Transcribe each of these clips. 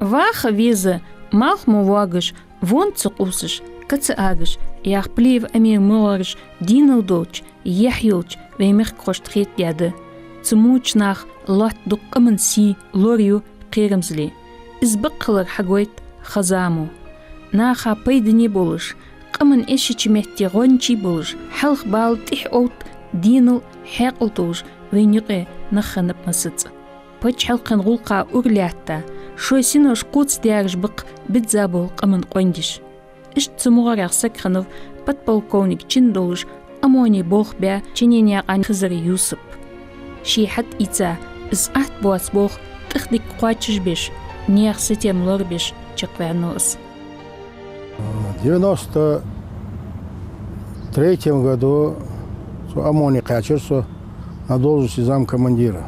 Ваха виза малх мувагыш, вон цукусыш, кацаагыш, яхплив амир морыш, динылдоч, яхьёч, веймех кроштхет яды. Цумучнах лат дуккамын си лорью қиримзли. Избыққылыр хагойт хазаму. Наха пайдыне болыш, қамын эші чиметти ғончи болыш, халх бал тих от диныл хәқылтуш, вейнюқе наханып масыц. Пач халқын ғулқа урлятта, шойсинош қуц диарж бық бидзабол қамын қондиш. Иш цумуғар яқсак подполковник чиндолыш, амони бог бя чинене қан хызыр Юсуп. Шихат ица, из ахт буас бог, тыхдик қуачыш беш, неяқ сетем лор беш, чықвернылыс. В 93 году Амони качырсо на должности замкомандира.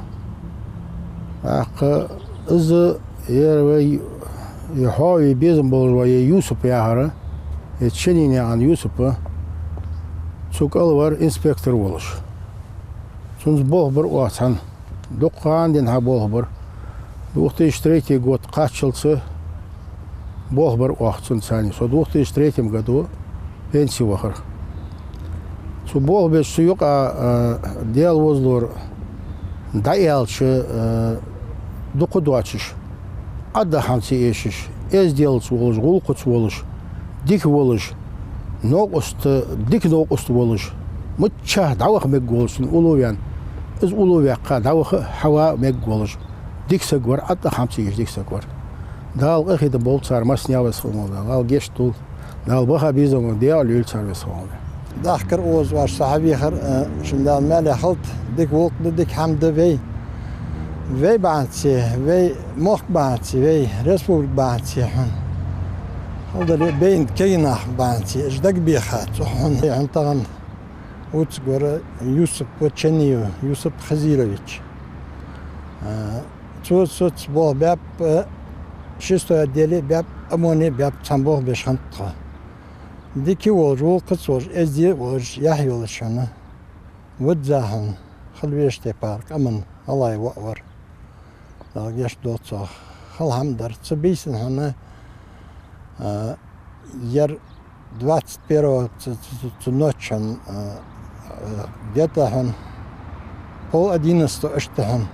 Из Яхови безом был Юсуп яхара, и чинение ан Юсупа, цукалвар инспектор волош. Сунс бог бар уасан, дукхан ден ха бог бар. 2003 год качился бог бар уахцун сани. В 2003 году пенсию вахар. Су бог без суюка дел возлор даялчы дуку дуачыш. Аддаханси эшиш. Эз делц волош, гулкуц волош, дик волош, дик ногуст волош. Мутча давах мег волошын улувян. Из улувяққа давах хава мег волош. Дик сагвар, аддаханси эш дик сагвар. Дал эхида бол цар маснявы схолмода. Дал гештул. Дал баха бизону деал люль царвы схолмода. داخل اوز واش صحابي خر شندان مال خلط ديك وقت ديك حمد في بعتي في مخ بعتي في رسول بعتي حن هذا بين كينا بعتي اجدك بيخات حن انتغن وتقول يوسف وتشنيو يوسف خزيرويتش صوت بو باب شستو ديلي باب اموني باب تنبوه بشنطه ديكي وجو قصوج ازدي وج يحيى الشنا ودزاهم خلويش تي بارك امن الله يوقر لاجش دوتسا خلهم در تبيسن هنا ير 21 ночью где-то он 10:30 اشتهن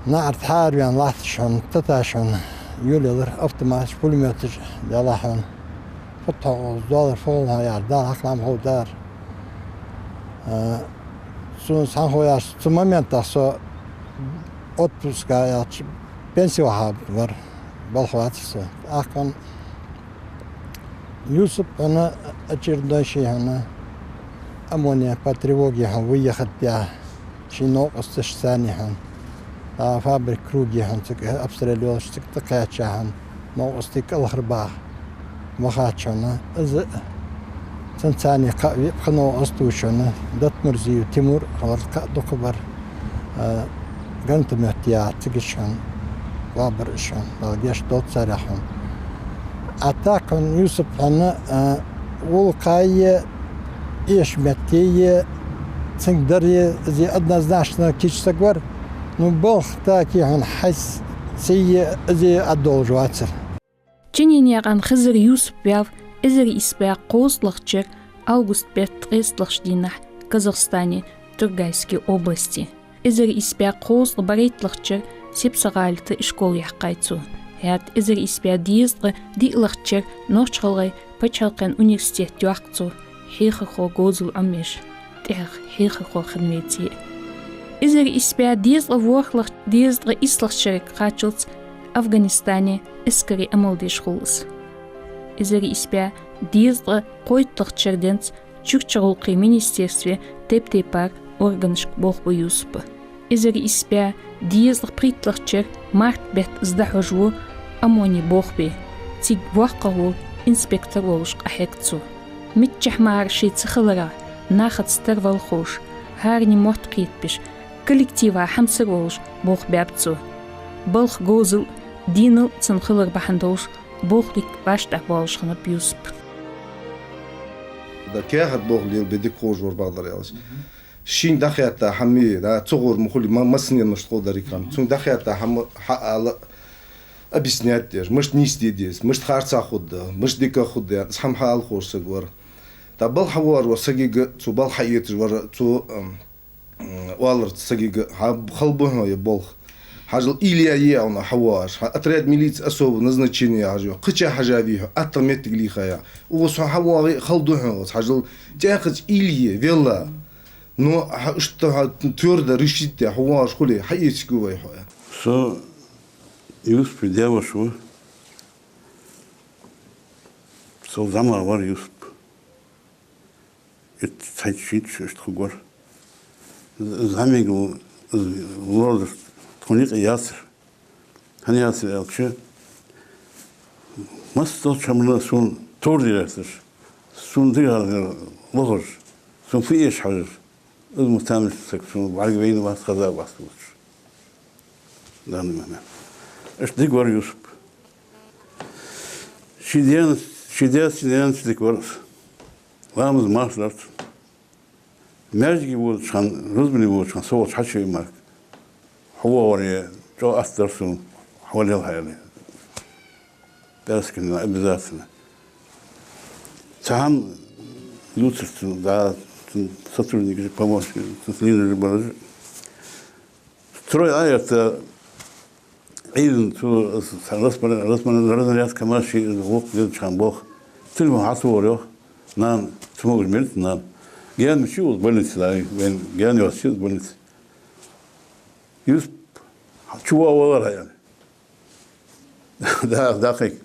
نعرف حاربيان لاتشون تتاشون يولير автомат пулеметер ялахан $50 фолна ярда ахлам hodar сун санхоя с момента со отпуска я пенсию хабар балхватса ахкан Юсуп она очередной шей она амония по тревоге хан выехать я чино осташсани хан فابريك كروجي هنتك أبصر شتك تقاعد ما أستيك الخرباء ما خاتشنا إذا تنتاني قنو أستوشنا دت مرزي وتيمور خبر دكبر قنت مهتيات تجشان وابرشان لقيش دوت سرحهم أتاكن يوسف أنا والقاية إيش متي تقدر زي أدنى زاشنا كيش تقدر نبالغ تاكي عن حس سي زي الدولجواتر. Чинене ан хызыр Юсуп бяв изер испя qoslыхчер август 5 Казахстане, Тургайской области. Изер испя qoslы барейтлыхчер сепсагалты школ яққайцу. Яд изер испя диездры дийлыхчер норчалгай пачалқан университет юақцу. Хейхахо гозул амеш. Тех хейхахо хынвети. Изер испя диездры ворхлых диездры ислыхчер қачылц Афганистане искари амалдеш хулыс. Изер испя диездры қойтлыхчерденц чукчарулқи министерстве теп-тепар органышк болхбу Юсупы. Изер испя диездры притлыхчер март бет сдахожву амони бохбе. Тиг вахқаву инспектор волушк ахекцу. Митчахмар шейцехылара нахат стервал хош. Харни мот қитпеш. Коллектива хамсыр волуш бохбябцу. Балх гозыл диныл цынхылыр бахандош بوخليك باشتح بالشخنا بيوسب دا كاهت بوغلي بدي كوجور بقدر يالش شين دخيتا حمي دا تصغر مخلي ما مسنين مش تقول داريكام تون دخيتا حم حق объяснять дешь مش نيستي ديس مش خارца خود مش ديكا خود سحم حال خوش سغور تا بل حوار وسغيغ تو بل حيت ور تو والر سغيغ خلبه يبل حاجل إليا ياونا حواش أتريد ميليت أسوب назначение حاجه قچا حاجه بيه أتمت ليخايا وصح حواغي خلدوه حاجل تاخذ إليا вела но что твердо решить حواش خلي حيتكو وي so Yusuf девушку солдамар var Yusuf et тайчит что гор замигу лорд تونيق ياسر هني ياسر ألشة ما استطاع شملنا سون توري ياسر سون ديار لغج سون في إيش حجر المستعمل سكسون بعد بين ما خذا باسوش دعني مهنا إيش ديكور يوسف شديان ديكور وامز ماشلات مرجي بود شان رزبني بود شان صوت حشي مارك هو وري جو أثرسون حوالي الحياة بس كنا بذاتنا سهم لوتر دا سطرني كذي بموش تسلين الرباج تروي آيات عيد تو رسمنا رياض كماشي الوقت جد شان بوخ تلمو حصوريو نان تموج ملت نان جان مشيول بنت لاي بين جان يوسيد بنت يوسف شو ولا يعني ده دقيق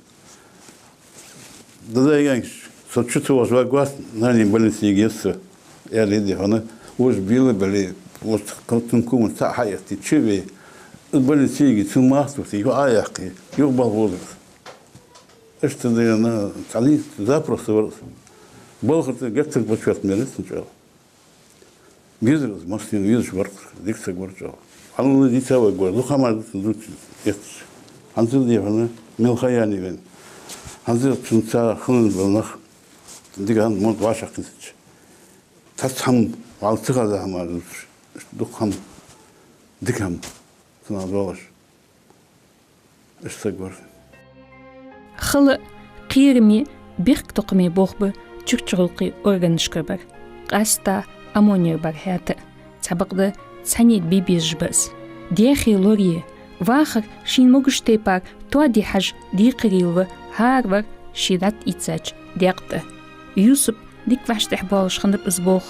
ده يعني سوتشو وجوا قاس ناني بنت يجيس يا ليدي هنا وش بيله بلي وش كنتم ساعة حياتي تشوي البنت يجي ثم أصبحتي هو آيقي يقبل وضع إيش تدري أنا تعليم زابروس ورس بالخط جت بشوت ميرس إن شاء الله بيزرز ماشين بيزرز ورق ديك سجور شاء الله دي سوى جور لو خمر دوت يت هنزل دي هنا من خياني بين هنزل تنسى خلنا بالنخ ديك عند مود واشق كنتش تسهم على تغذى هم دخهم ديكهم تناظرش إيش سجور خلق قيرمي بيرك تقمي بوخبه تشغلقي أورغانشكبر قاستا أمونير برهاته تبقى سنيد بيبيز بس ديخي لوريه واخر شين مغشتي بار تو دي حج دي قريلو هارور شيدات إتساج ديقته يوسف ديك واشتح بالش خندب إزبوخ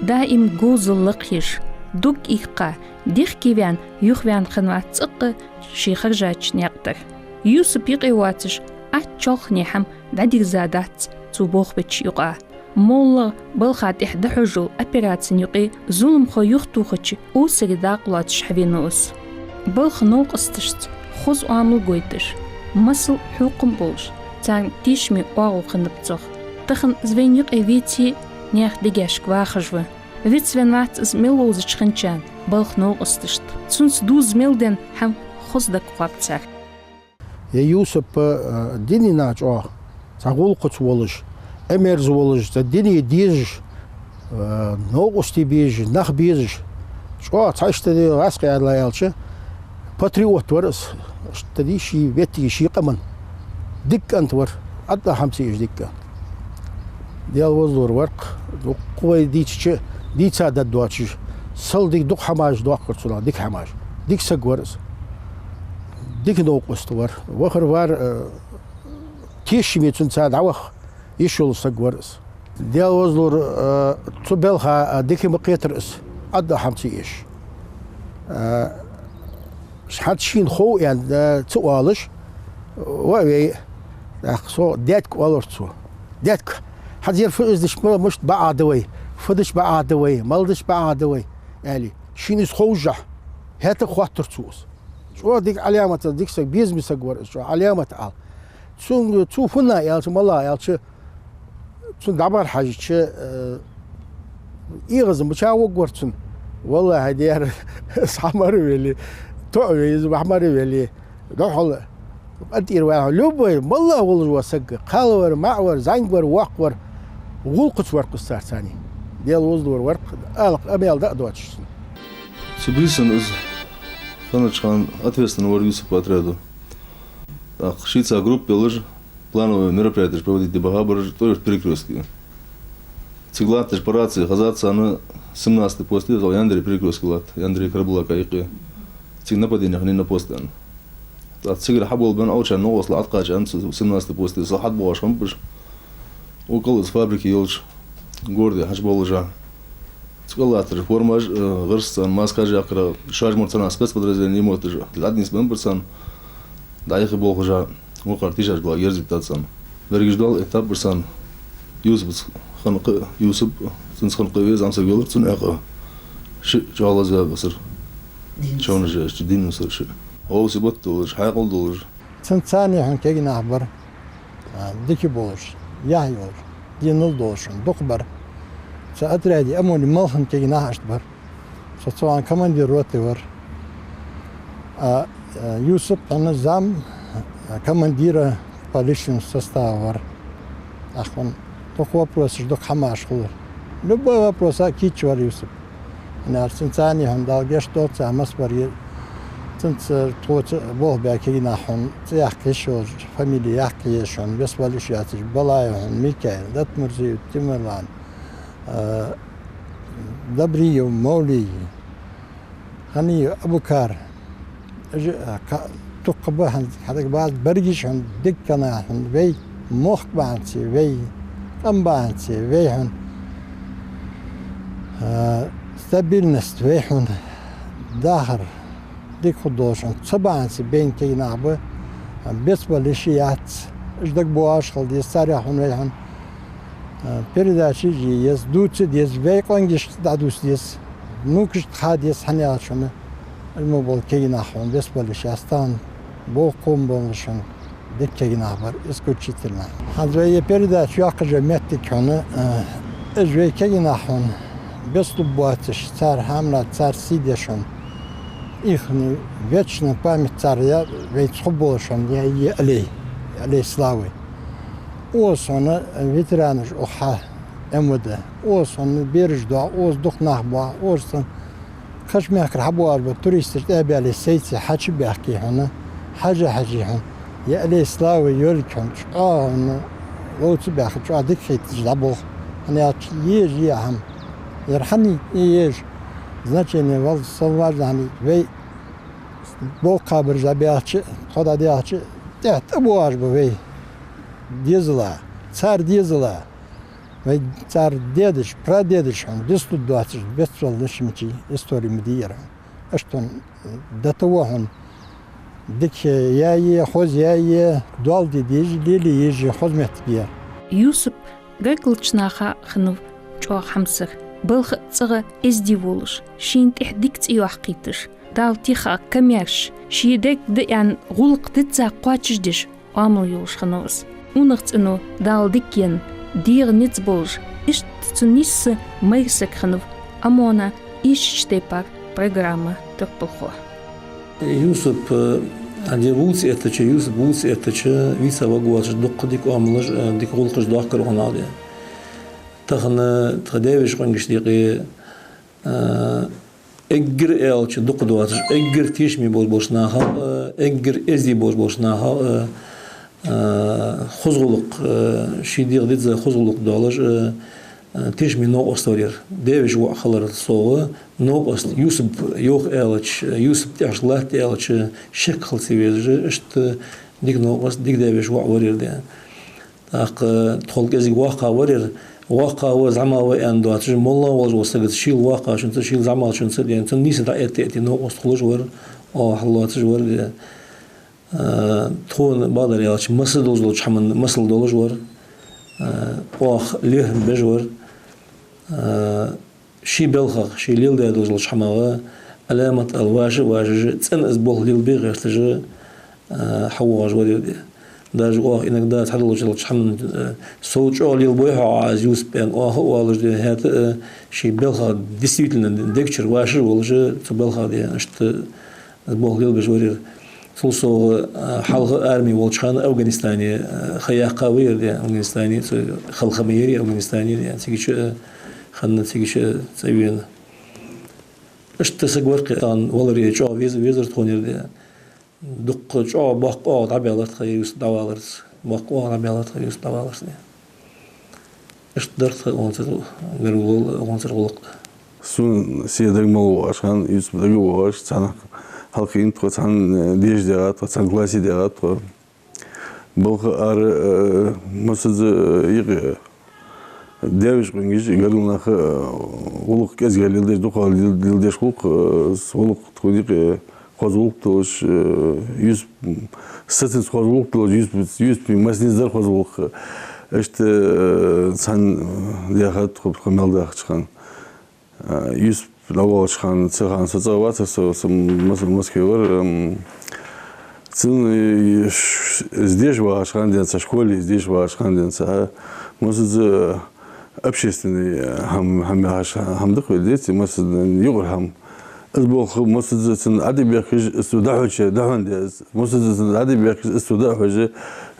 دائم جوزل لقيش دوك إيقا ديخ كيوان يوخوان خنوات تقى شي خرجاتش نيقتر يوسف يقيواتش أتشوخ نيحم دادير زادات تبوخ بتشيقا مولا بالخات إحدى حجو أبيراتسن يقي ظلم خو يختوخش أو سريداق لاتش حوينوس بالخ نوق استشت خوز وعمل قويتش مسل حوقم بولش تان تيشمي واغو خنبتوخ تخن زوين يقي فيتي نيخ ديجاش كواخجوه فيت سوين وات از ميلوز چخنچان بالخ نوق استشت سونس دوز ميلدن هم خوز دك قابتسر يا يوسف ديني ناج تقول قط ولش أميرز ولش الدنيا ديج نوقستي بيج نخ بيج شو تعيش تدي راسقي على يالشه باتريوت ورس تدي شي بيتي شي قمن دك أنت ور أدا حمسي دك ديال وزور ورق قوي ديتش دي تساعد دواتش صل ديك دوق حماج دوق كرتولا ديك حماج ديك سجورس ديك نوقست ور وخر وار تيش ميتون تساعد عوخ يشول سجورس ديال وزور تبلها ديك مقيترس أدا حمسي إيش شحال شين خو يعني تسوالش وي أخصو ديتك والرتو ديتك حد فدش مش بعدوي فدش بعدوي مالدش بعدوي يعني شين خوجه هات خاطر توس شو ديك علامه ديك سك بيزمي سغور شو علامه تعال سون توفنا يا الله يا سون دبر حاجه إيغز مشاو قرتن والله هدير سحمر ويلي تو يز بحمر ويلي دوحل أدير واحد لوبي والله والله وسق قالور معور زنجور وقور وقص ورق السار ثاني ديال وزدور ورق ألق أبيل ده دوتش Сибирisen из Ханычхан ответственный вор Юсуп по отряду. Так, шица группе лыж плановые мероприятия проводить дебагабр тоже в перекрестке. Цеглат по рации хазаться на 17-й пост летал Яндри перекрестки лат Яндри Карбула кайки. Циг нападение не на постан. Так цигр хабол бен аучан новос лат качан 17-й пост сахат бош хампыш. Около фабрики елч гордый хашболжа. Цеглат реформа гырсан маска жакра шажмурцана спецподразделение мотыжа. Ладнис бемперсан дайхи болгжа оқар тишаш гла ерзитатсан. Бергиждал этап берсан Юсуп ханқы Юсуп сынс ханқы вез амса гөлөр цунаqa жалазга гысыр. Чоны же дин сыршы. Оусы боттулur, хайқылдулur. Цанцани хан кегин ахбар. Дики болуш. Яйор. Динул долшун. Докбар. Отряде амони малхан кегин ахбар. Соцуан командир роты var. Юсуп ана зам командира по личному составу var. Ахван только вопросы ждок хамаш хулар. Любой вопрос акичвар Юсуп. На цанцани хан далге что цамас бар. Цанц тот бог бякегин ахон. Яхкешо фамилия яхкешон. Бесвалиш ятиш балайон Микаил Датмурзиев Тимерлан. Добриев Маули. Хани Абукар. تقبل هذاك بعد برجيشون دكنا هن وي مخ بانسي وي أم بانسي وي هن ستابيلنست وي هن داخر ديك خدوشون سبانسي بين كي نعبه بالنسبة للشيات إجدك بواش خلدي سارع هن وي هن передачи جيس دوتش ديس وي قنجش دادوس ديس نوكش تخاديس هنياتشون الموبل كينا حون بالنسبة للشاستان بوقوم بولشون ديك كينا بار اسكوتشيتلنا هذا هي передача ياقجا متك هنا اجوي كينا حون بيستبواتش цар хамла цар сидешон ихни вечная память царя ведь схоболшон я алей славы осона ветераныш оха эмода осон бережда оздух нахба осон خش ماكر حبوار بالتوريست تابع على السيتي حاجة بيحكي هنا حاجة هون يا لي سلاوي يولكم لو تبع شو عندك خيط جابو أنا يجي هم يرحني يج значение вал совладани вей бо кабр жабиачи хода диачи тет абуаш бо вей дизла цар дизла ve цар дедыш, прадедыш, он без тут 20, без солнечничи истории медиера. А что до того он дикше я хоз я дуал дедиш лили ежи хоз метбия. Юсуп гайклчнаха хнув чо хамсах былх цыга эздиволуш шинт ихдикц иохкитыш дал тиха камяш шидек дян гулк дитса квачдиш амыл юш хнус унахцну дал диккен Dir niets bolj, is tsunis meisakhanov, amona ищтепар программа торпохо. Юсуп адевуц это че Юсуп буц это че виса вагуаш докдик амлаж дик гулкыш дакыр онаде. Тахна тадевиш конгишдиги эггир элч докдуаш эггир тишми болбошнаха эггир эзи болбошнаха خزغلق شيدير ديز خزغلق دالج تيش من نوع أستورير ديفش وخلر الصوغ نوع أست يوسف يوخ إلش يوسف تيش الله تيلش شكل سويج إشت ديك نوع أست ديك ديفش وورير ده تاق تخلق إزي واقع ورير واقع وزعما وين دواتش مولا والجو سجد شيل واقع شنت شيل زعما شنت يعني تنيس تأتي نوع أست خلج ور أو حلوات جور ده تون بعض يالش مسل دوزلوش حمن مسل دولش ور واخ ليه بجور شي بلخ شي ليل ده دوزلوش حماغا علامة الواج واج تسن أسبوع ليل بيغير تجي حواج ورير ده داج واخ إنك ده تحدلوش لوش حمن صوت أول ليل بيها عايز يوسبين واخ والش ده هات شي بلخ действительно دكتور واج والش تبلخ ده أشت أسبوع ليل بجورير Сулсо халқы армия волчхан Афганистане хаяққа вырде Афганистане халқы мейри Афганистане тигиче ханна тигиче цавин. Что сагварки ан валри чо визер тонерде дуқ чо баққа табиалат хайус даваларс баққа табиалат хайус даваларс. Что онсер гэрул онсер голық. Сун сиедэгмэл ашхан юсбэгэ уаш цанах халқын тоцан деждега тоцан классидега то бұл ар мосыз иги девиш гынгиш гэрулнах улук кезгелилдеш духал дилдеш улук улук тудик козулук тош юз сетин козулук тош юз масниздар козулук эште сан диахат хомелдах чхан юз лавочхан цехан соцавата Москве цин здесь вашхан денца школе здесь вашхан денца может общественный хамдых дети может югрхам البوخ مسدس عادي بياكل استودعوش دهون ديز مسدس عادي بياكل استودعوش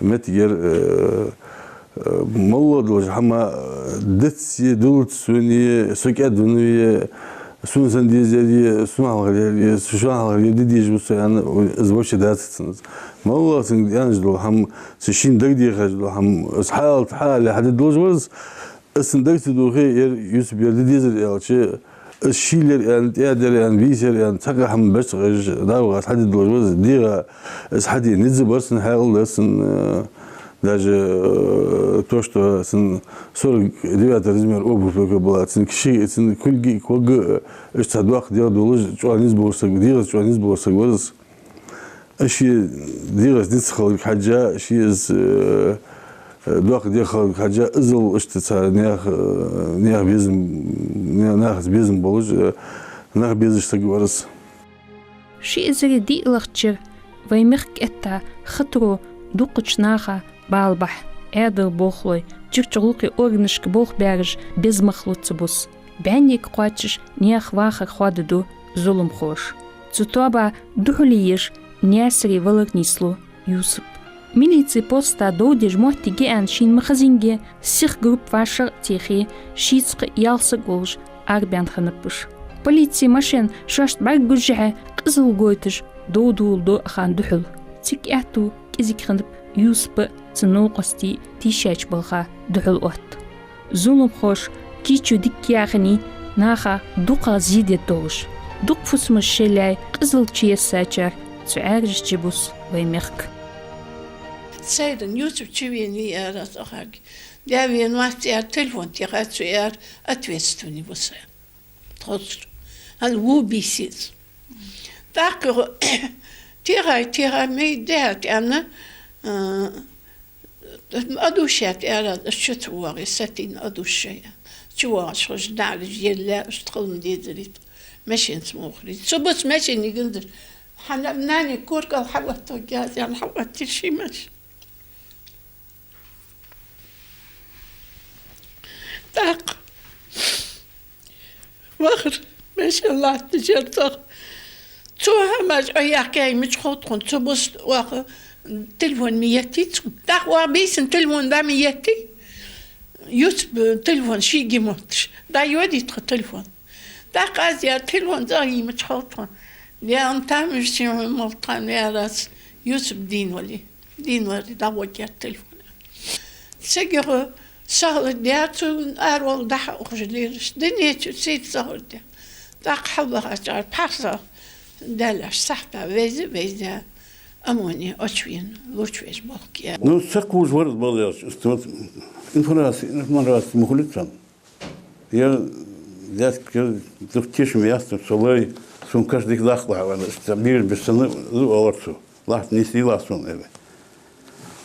متجر مولد وش حما دتسي دولت سوني سكات دوني سون سنديزي سون على سون على ديج بس يعني زوجة داتسنز مولد سن يانجلو هم سشين دقدي خجلو هم حال حد دوجوز السندكت دوخي يوسف يديزر يالشي الشيلر يعني تقدر يعني بيسر يعني تقع هم بس داوغ حد دوجوز ديغا حد نزل برسن حال لسن даже то, что сын 49 размер обуви была, сын киши, сын кульги, кога, что двух дел долож, что они сборся, делать, что они сборся, говорит, اشي делать, не схал хаджа, اشي из двух дел хаджа, изол, что царь нех безм болож, нех без что говорит. شي إزري دي لغتشر ويمرك إتا خطرو دوقش ناخا بالبح عادر بوخلوي جرجغلقي أورنشك بوخ بارج без مخلوط بوس بعنيك قواتش نياخ واخر خواددو ظلم خوش цутоба духлиеш нясри валарнислу Юсуп. Милиции поста доудеж мохтиги ан шин махазинге сих групп вашер тихи шицк ялсы голж арбян ханапыш. Полиция машин шашт баг гужжа қызыл гойтыш доудулду хан духул. Тик ату кизик ханып Юсуп цыну қости тишач балха духул от. Зулум хош кичу диккияхни наха дуқа зидет долж. Дуқ фусмыш шеляй қызыл чиес сачар цуарж чебус ваймерк. Сейден Юсуп чивени арас ахаг. Я вен мастер телефон тирацу ответственный буса. Троц. Ал вубисис. Так тира мей дет ана адушат ара шутуар сатин адушая. Чуар шож дал желла штром дизрит. ماشي سموخلي صبت ماشي نقدر حنا ناني كوركا حوت جاز يعني حوت شي ماشي طاق واخر ما شاء الله تجرت توها ما جاي كاي مش خطون تبص واخر تلفون ميتي طاق وابيس تلفون دا ميتي يوسف تلفون شي جيموتش دا يودي تلفون داق ازيا تلفون زاي متحوطون لأن تامش شيء ملطان ياراس يوسف دين ولي دا وجه التلفون سجر سهل دياتو أرول دح أخجليرش دنيتو سيد سهل دي داق حبها جار بحثا دالاش صحبا ويزا أموني أشوين وشويش بوكيا Ну, сакуж ворд баляш, что информация мухлитсан. Я тишим ясно, солой, сум каждый лахла, что мир без сны лорцу, лах не сила сон эве.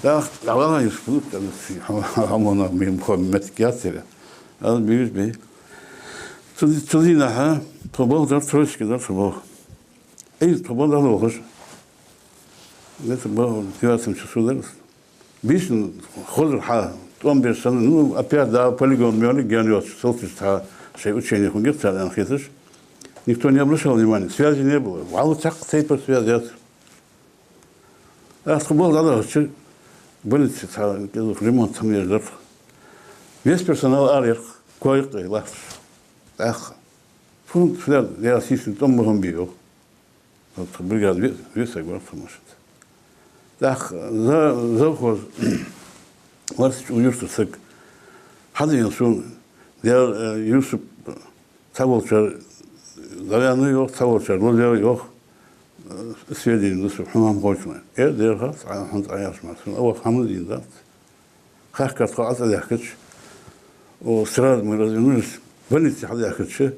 Да, лана испут, амона мим хоммет кятера. Ал бирж бе. Тудина ха, тобол да трошки да тобол. Эй, тобол да лохош. Это был 9 часов. Бишн хозр ха, том без сны, ну опять да полигон мёли генёс, солтиста. Шей учение хунгет анхитыш. Никто не обращал внимания. Связи не было. Валу так цей по связи. Был задача, были ремонт между. Весь персонал арьер, кое-кто и лав. Ах, фунт сюда я ассистент том можем бил. Вот бригад весь огород может. Ах, завхоз. Ларс уюрту сык. Хадин шун, я Юсуп таволчар, завяну yok, таволчар, лодя yok. Сведения, что хамам хочет. Дерхас, хант аяшмасын. О, хамдин да. Как катка атадахкач. О, сразу мы развернулись. Больницы хадахкач.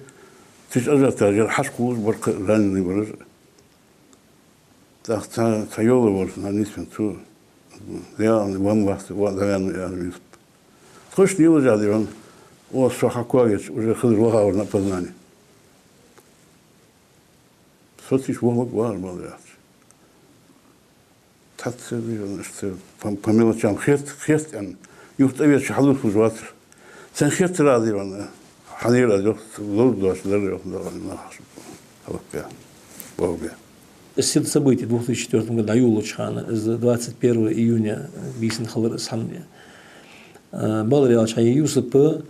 Тиш ажатажер хашкуз барк раненый барж. Так таёлы бар, на нисмен ту. Я вам вас завяну я Юсуп. Сколько не лежали он. О, шахакуагич уже ходил на познание. Сотиш волок var балят. Татсы, что по мелочам хестен. Юхтовец халух жватр. Сен хест радион. Ханир радио, лордош радио, на халапя. Богбе. Все события 2004 года Аюлучхана с 21 июня бисен халар самне. Балриал чай Юсупа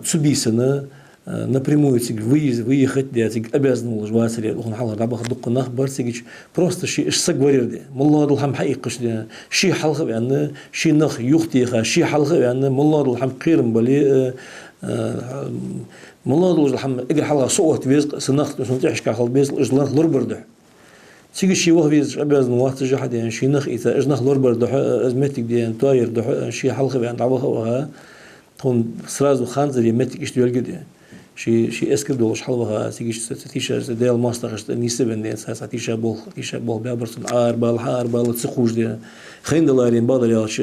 Цубисена напрямую выехать, я обязан был жевать, он халал рабах дукнах барсигич просто ши сагварирде. Мулла дулхам хаиқш де ши халха бянна ши нах юхтиха ши халха бянна мулла дулхам қирм бали мулла дулхам игр халга суот вез сынах сунтиш ка хал без ижлан лурберде. Сиги ши вах вез обязан вахт жахад يعني شي نخ إذا إجنخ لوربرده أزمتك دي توير ده شي حلقة بيان دعوها وها هون سراز وخانزر يمتك إيش تقول كده شي اسكر دولش حلوها سيجيش تيشا ديال ماستر نيسبن دي تيشا بول بيابرسون بال تسخوش دي خين دولارين بالريالش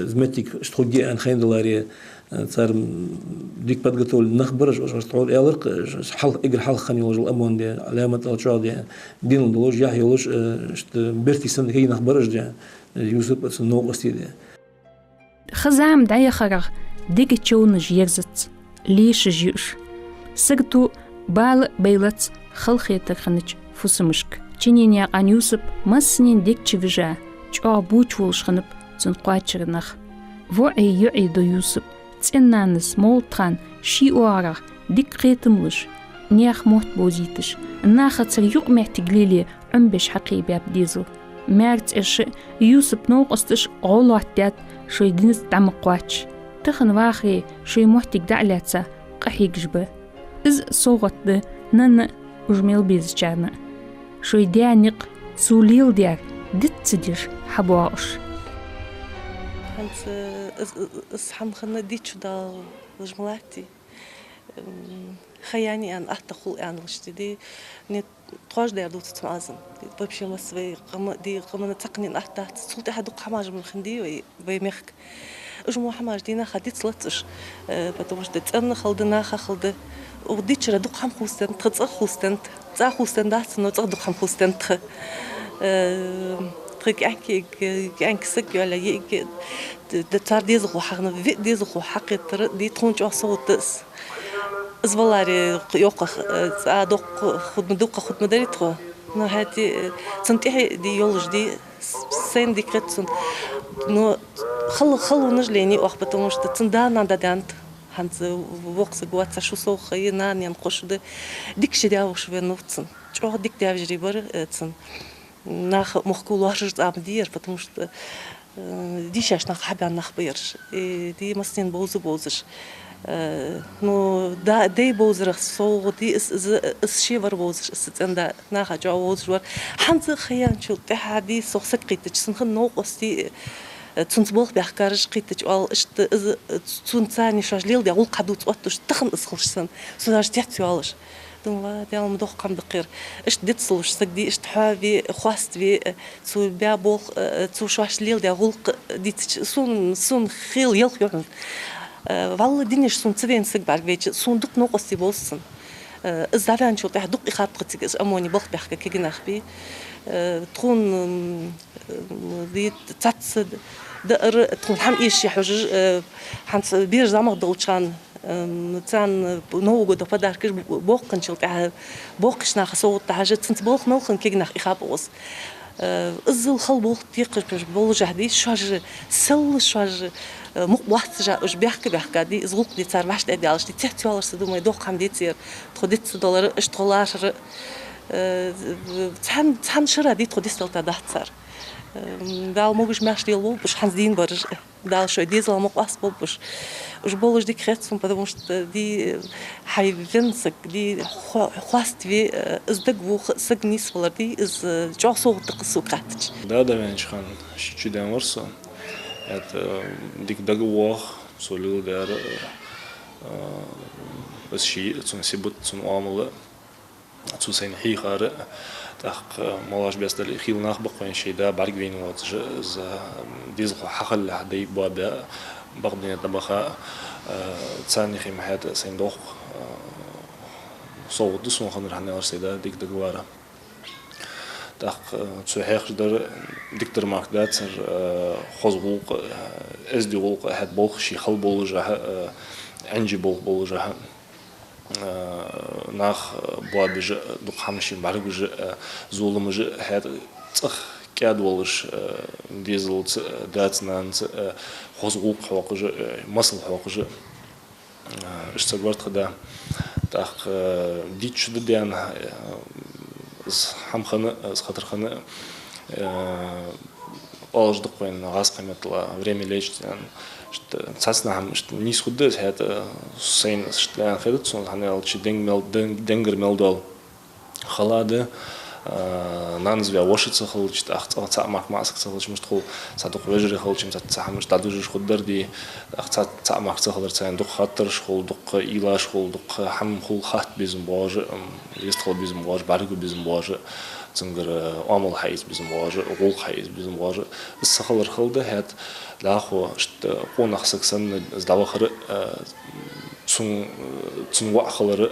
زمتك شتخدي ان خين دولاري صار ديك подготовил نخبرج واش تعول الرق حلق اجر حلق خني وجه الامون دي علامه الشاد دي دين دولج يحيولش برتي سن هي نخبرج دي يوسف سنو قصدي دي خزام داي خرغ ديك تشونج يرزت ليش جيش سقطو بال بيلت خلخيت خنج فسمشك تشينيا عن يوسف مسنين ديك تشفجا تشا بوچ ولشخنب تنقاچرنخ وعي يعيد يوسف تسنانس مولتران شي اوارخ ديك قيتملش نياخ موت بوزيتش ناخت يق محتقليلي عمبش حقيبي بديزل مارت اش يوسف نوقستش غولاتات شي دينس دمقواتش تخن واخي شي محتق دعلاتسا قحيق جبه إز صوغت ده نن وجميل بيزجانا شي ديانيق سوليل ديار دت تدير حبواش هنس إصحام خنا ديتشو دا وجملاتي خياني أن أحتقل أن غشتدي نت تواج دير دوت تمازن بمشي مسوي دي قمنا تقنين أحتات سلطة حدوق حماج من خندي ويمخك أجمع حماج دينا خديت سلطش потому что تأمن خلدنا خلد وديتش ردوق حم خوستن تخص خوستن تا خوستن دات نو تخدوق حم خوستن تخ تخك أنك سك ولا يك تار ديزغو حقنا في ديزغو حق دي تخونج صوتس زبالاري يوقع دوق خد مدريتخو نو هاتي تنتحي دي يولج دي سين دي كرتسون نو خلو نجليني واخ потому что تندانا دادانت هانز وقس جوات شو سو خينا نقش ده ديك شدي اوش венуцن чё дик дявжри бар цен нах мохкул варж абдир потому что дишаш нах хабан нах бирш ди маснин бозыш ну да дей бозрах со ди is шивар бозыш сценда нах жаоз бар ханз хаян чул тахади сохсак китчсэн хэн ноқости цунцбол бяхкарж китч ал ишт цунцани шажлил да ул кадуц оттуш тахын исхылшсан сунаш тятсуалыш думала дялм дох камдыкыр ишт дитсылышсак ди ишт хави хвастви цу бя бол цу шашлил да ул дитч сун хил елк валла динеш сун цвенсик барвеч сундук ноқоси болсын заван чул тах дук ихапкытыгыз амони бох бяхка кегинахби تكون دي تاتس دقر تكون حم إيش يحوج حم بير زمان دولشان تان نوجو دفدار كش بوقن شلت بوقش ناخ صوت حاجة تنت بوق نوخن كيج ناخ إخاب وص ازل خل بول تيقش بول جهدي شاج سل شاج مقبوحت جا اش بيحكي دي ازغوق دي صار واش دي على شتي تحت ولا صدو ما يدوق هم دي تصير تخديت دولار اش تخلاش تحن شرا دي تخديت سلطه ده صار دال موجش ماش ديالو باش حنزين برج دال شو ديزل مقاس بول باش اش بولش دي كريتسون потому что دي حيفنسك دي خواست في ازدق و سجنيس ولا دي از جاسو تقسو كاتش да мен шхан шичиден варса это дик дагвах солил der بس شيء تون سيبت تون عامله تون سين حيخار تاق ملاش بس دل خيل ناخبق وين شيء ده برق بين وات ز ديزل حقل هدي بابا بعدين طبخة ثاني خيم حياة سين دوخ صوت دسون خنر حنا ورسيدا ديك دغوارا تاق تسوحيخ در دكتور ماك داتر خزغوق ازدغوق هاد بولخ شي خل بولجه عنجي بولجه ناخ بوابج دوق حمشي برغج زولمج هاد صخ كاد ولش ديزل داتنانت خزغوق حوقج مصل حوقج اشتغلت خدا تاق ديتش ديان حمخنا خاطرخنا أولجدق وين غاز قيمة время лечить что цасна хам что не сходит это сейн что я ходит сон ханел чи денгер мелдол халады нанзвя вошица холчит ахца мак маск холч мышт хол садок вежри холчим цахам что даже ходдер ди ахца мак холер цайн дух хатыр шхол дух илаш хол дух хам хол хат безм боже есть хол безм боже баргу безм боже цунгер амал хайз безм боже гол хайз безм боже сахалер холда хат лахо что конахсаксан сдавахыр zum Wachler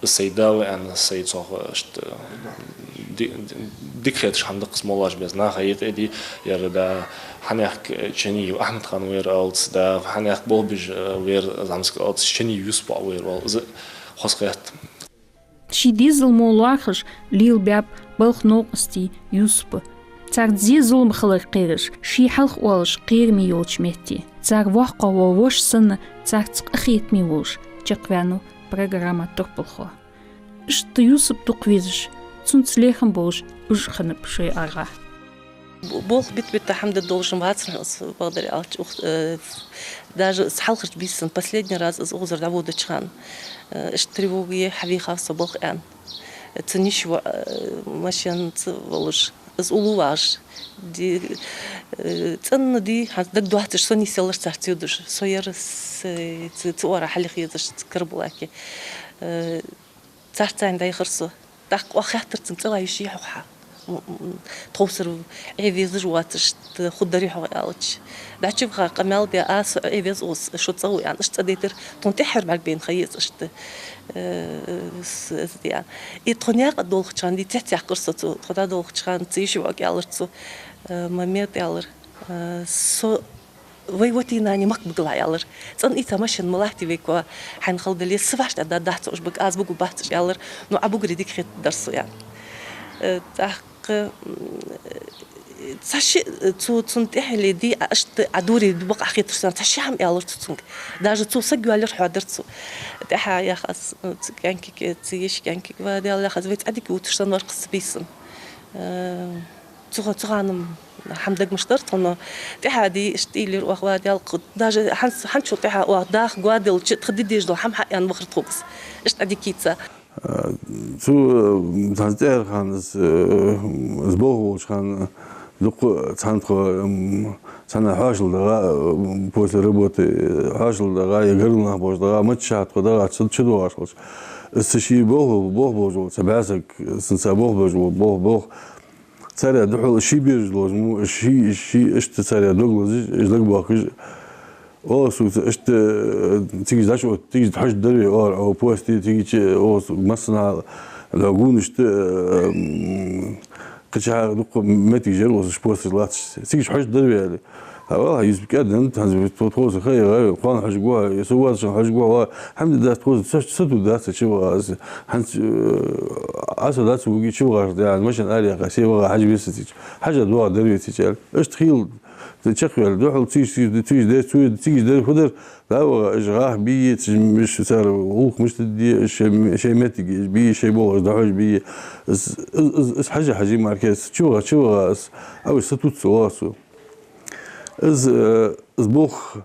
Seidal and Seid so ديكريت شحندق سمولاش بس ناخيت ادي يا دا حنيك تشني احمد خان وير الز دا حنيك بولبج وير زامسك الز تشني يوسبا وير والز خسقت شي ديزل مولواخش ليل باب بلخ نوقستي يوسب تاع ديزل مخلق قيرش شي حلق والش قير ميوش مهتي تاع وحقا ووش سن تاع تقخيت ميوش تقوانو программа تقبلخو اشت يوسب تقويزش تنت ليخن بوش уж ханапши ага. Бог бит хамда должен вацнус благодаря даже схалхрч бисэн последний раз из озер даводочхан тревоги хавиха собох ан цниш машин волш из улуваш ди цен ди хаддаг дуатш сони селш цартюдш соер цуара халихизш карбулаки цартайн дайхырсу так вахатырцын цалайши хаха توصر إيفيز جواتش خدري حوالش دعشي بخا قمال بيا آس إيفيز أوس شو تسوي يعني إشت أديتر تنتحر مع البين خيز إشت يعني إتخنيا قد دولخ شان دي تحت يحقرصو تخدا دولخ شان تيجي واقع علرتو مميت علر سو ويوتي ناني مقبل يالر صن إيتا ماشين ملاحتي بيكوا حين خلد لي سفاشت أدا دحت أش بق أز بقو بحتش يالر نو أبو قريديك خيط درسو يعني تشي تنتحلي دي أشت عدوري بقى أخي ترسان تشي هم يالر تسونج даже تو سجوا يالر حادرتو تحا يا خاص كانك تيجي كانك وادي الله خاص بيت أديك وترسان ورقص بيسن تغانم حمدك مشترط إنه تحا دي اشتيلي وأخوات يالق даже حنشو تحا وأخداخ قادل تخدي يجدو حم حق يعني بخرط خوبس إيش أديكيتسا Zu Tanzder kann es Zbogo kann doch Sana Hashel da после работы Hashel да я говорил на боже да матчат да чудо ашлось. Сши Бог божу собасок сенса Бог божу Бог царя дохол ши бежло ши что царя догло излаг бахыш أوسو إشت تيجي داشو تيجي تحش دري أو بوستي تيجي أوسو مثلا لاجون إشت قشعة دق متي جلوس سبورت لاتش سيج حج دربي والله يزبك أدنى تنزل توز خير غير قان حجوا يسوى حجوا الحمد لله توز ستو دات شو حنت عسل دات وجي شو غير يعني مشان آلي قاسي وغا حاجة بيستيج حاجة دوا دربي تيجال إيش تخيل تشكل دوحل تيجي ده خدر لا هو إجراء بيه مش صار وق مش تدي شيء متي بيه شيء بوغ دوحل بيه إس حاجة مركز شو أو ستوت سواسو إز بوخ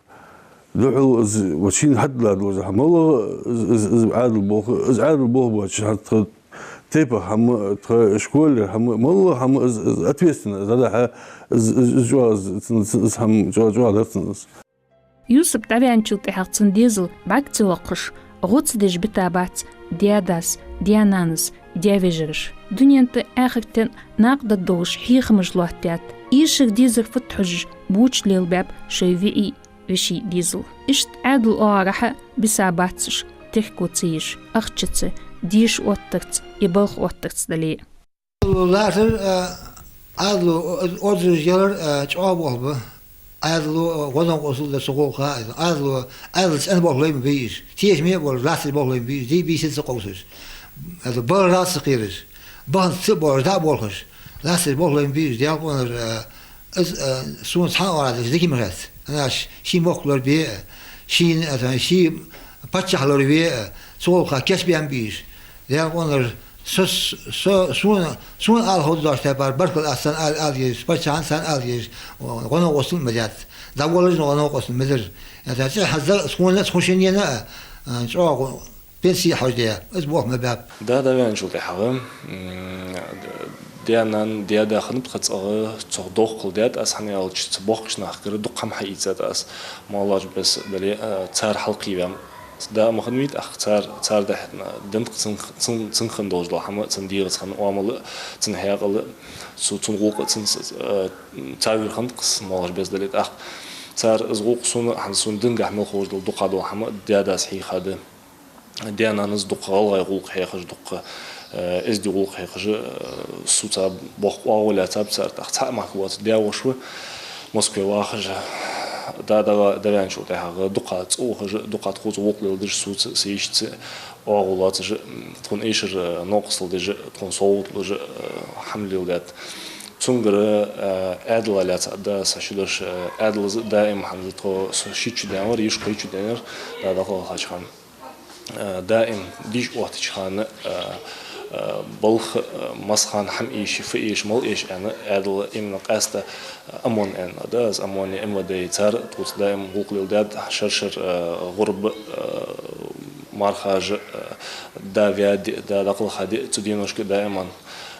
دوحل إز وشين حد لا دوز حمله إز عادل بوخ بوش حد تيبه هم شكول هم مله هم أتويستنا زاده جواز هم جواز درتنس يوسف تابعن شوت إحقن ديزل بعد توقش غوت دج بتابات دياداس ديانانس ديافيجرش دنيا انت آخرتن ناقد الدوش حيخ مجلوحتات إيشك ديزل فتحج بوش للباب شيفي وشي ديزل إشت عادل راح بساباتش تحكو تيش أخشتس ديش واترت يبلغ واترت دلي لاتر عادلو أدر جلر جواب والبا عادلو غنم وصل لسقوق عادلو أنا بقولين بيش تيش مية بقول لاتر بقولين بيش دي بيش تسقوسش هذا بقول لاتر قيرش بان تبور دا بقولش لاتر بقولين بيش ديال قنر سون حاول على ذيك مرات أنا شيء مقلر بيه شيء بتشح لور بيه سقوق كاش بيان بيش ديال قنر سون هود داشته بر برکل اصلا آلیش بچه‌ها سن آلیش قانون قصد مجد داولش قانون قصد مدر يعني چه حذر سون خوشینی نه چه بنسی حاجه از بوق مباب ده وين شو تحرم ديانا داخل بقت تصدق كل ديات أس حنا يالش تبوقش نحكر دقم حقيقة أس ما الله بس دلي تار حلقي بام ده مخدميت تار ده دنت تنخن دوج له حما تندير تخن وعمل تنهيقل سو تنغوق تاويل خنقص ما الله بس دلي تار زغوق سون حن سون دنجح من خوج دقة دو حما ديادا صحيح هذا ديانا نصدق الله يغوق حيخج دقة إزدي غوق حيخج سوتا بوق ولا تاب صار تحت معكوات دياوشوا موسكو واخج دا وين شو تاع دقات دقات خوت وقت لدش سوت سيشت أغلط تكون إيشر ناقص لدش تكون صوت لدش حمل ولات تونغر أدل لا دا ساشلش أدل دائم حمل تو شيء دينار يش كي دينار دا دخل هاشخان دائم ديش وقت خان بلخ مسخان حم إيش في إيش مال إيش أنا أدل إمن قاسته أمون أنا داز أموني إما داي تار توت دائم غوق للداد شرشر غرب مارخاج دا فياد دا دقل خدي تدينوش دائما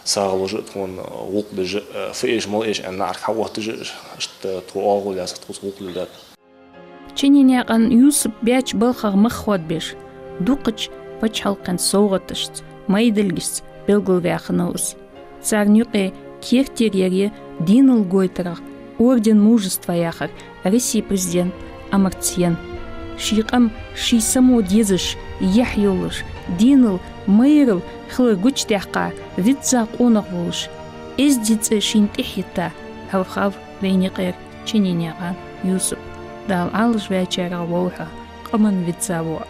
ساغلوج تكون غوق دج في إيش مال إيش أنا عارف حوت دج تو أغول يا ستوت غوق للداد تشيني عن يوسف بيش بلخ مخواد بيش دوقش بچ حلقن صوغتشت ما يدلجس بلغل вяхнous. Царнюке кехтерьере Динал Гойтерах, орден мужества яхар, Россия президент Амартьен. Шиқам ши само дезыш, яхьёлыш, Динал мэйрл хлы гучтяхка, витзак онах волыш. Эздице шинт эхита, хавхав вейникер чининяга Юсуп. Дал алыш вечера волха, каман витзаво.